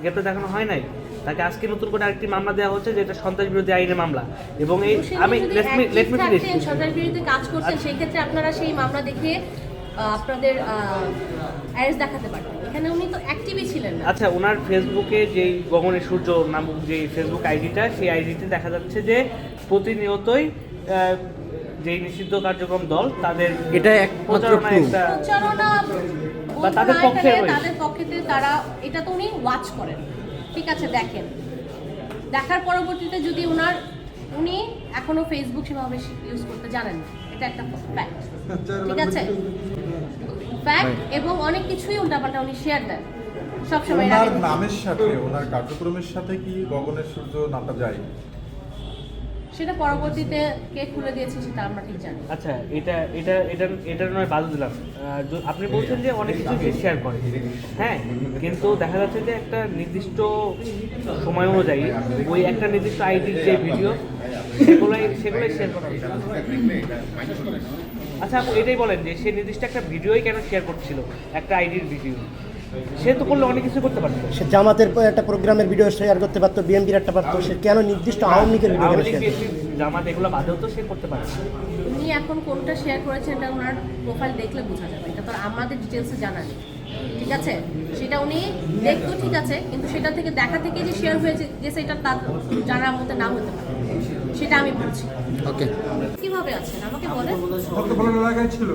গ্রেপ্তার দেখানো হয় নাই, তাকে আজকে নতুন করে আরেকটি মামলা দেওয়া হচ্ছে, যেটা সন্ত্রাস বিরোধী আইনের মামলা। এবং এই আমি লেট মি ফিনিশ। সন্ত্রাস বিরোধী কাজ করছেন, সেই ক্ষেত্রে আপনারা সেই মামলা দেখিয়ে আপনাদের অ্যারেস্ট দেখাতে পারতেন। এখানে উনি তো অ্যাক্টিভই ছিলেন না। আচ্ছা, ওনার ফেসবুকে যেই গগনের সূর্য নামক যে ফেসবুক আইডিটা, সেই আইডিতে দেখা যাচ্ছে যে প্রতিনিয়তই যেই নিষিদ্ধ কার্যক্রম দল তাদের এটা একমাত্র প্রচারণা বা তাদের পক্ষে তারা এটা তো উনি ওয়াচ করেন, ঠিক আছে, দেখেন, দেখার পরবর্তীতে যদি উনি এখনো ফেসবুক সেভাবে ইউজ করতে জানেন না, এটা একটা ফ্যাক্ট, ঠিক আছে, ফ্যাক্ট। এবং অনেক কিছুই উল্টাপাল্টা উনি শেয়ার দেন সবসময়। ওনার নামের সাথে ওনার কার্যক্রমের সাথে কি গগনের সূর্য নামটা যায়? সেটা পরবর্তীতে কে খুলে দিয়েছে সেটা আমরা ঠিক জানি। আচ্ছা, এটা নয় বাদ দিলাম। আপনি বলছেন যে অনেক কিছু শেয়ার করে, হ্যাঁ, কিন্তু দেখা যাচ্ছে যে একটা নির্দিষ্ট সময় অনুযায়ী ওই একটা নির্দিষ্ট আইডির যে ভিডিও সেগুলোই শেয়ার করা হচ্ছে। আচ্ছা, আপনি এটাই বলেন যে সে নির্দিষ্ট একটা ভিডিওই কেন শেয়ার করছিল, একটা আইডির ভিডিও? সে তো করলে অনেক কিছু করতে পারতো। সে জামাতের একটা প্রোগ্রামের ভিডিও শেয়ার করতে পারতো, বিএনপির একটা পারতো, সে কেন নির্দিষ্ট আওয়ামী লীগের ভিডিও শেয়ার করতো? জামাত এগুলো বাদেও তো সে করতে পারে। উনি এখন কোনটা শেয়ার করেছেন এটা ওনার প্রোফাইল দেখলে বোঝা যাবে, এটা তো আমাদের ডিটেলসে জানা নেই, ঠিক আছে, সেটা উনি দেখতো, ঠিক আছে, কিন্তু সেটা থেকে দেখা থেকে যে শেয়ার হয়েছে যে সেটা তার জানার মধ্যে না হতে পারে, সেটা আমি বলছি। ওকে, কিভাবে আছেন আমাকে বলেন। এলাকায় ছিল,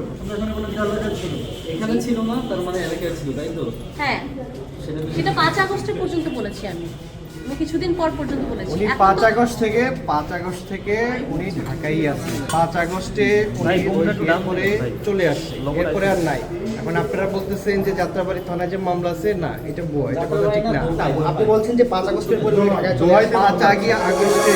এখানে ছিল না, তার মানে এলাকায় ছিল, তাই তো? হ্যাঁ, সেটা 5 আগস্ট পর্যন্ত বলেছি আমি কিছুদিন পর পর্যন্ত বলেছি। উনি 5 আগস্ট থেকে উনি ঢাকাই আছেন। 5 আগস্টে উনি করে চলে আসছে, এরপরে আর নাই। এখন আপনারা বলতেছেন যে যাত্রাবাড়ি থানায় যে মামলা আছে, না, এটা ভুয়া, এটা কথা ঠিক না। আপনি বলছেন যে 5 আগস্টের পরে উনি ঢাকায় চলে আসছে। 5 আগস্টে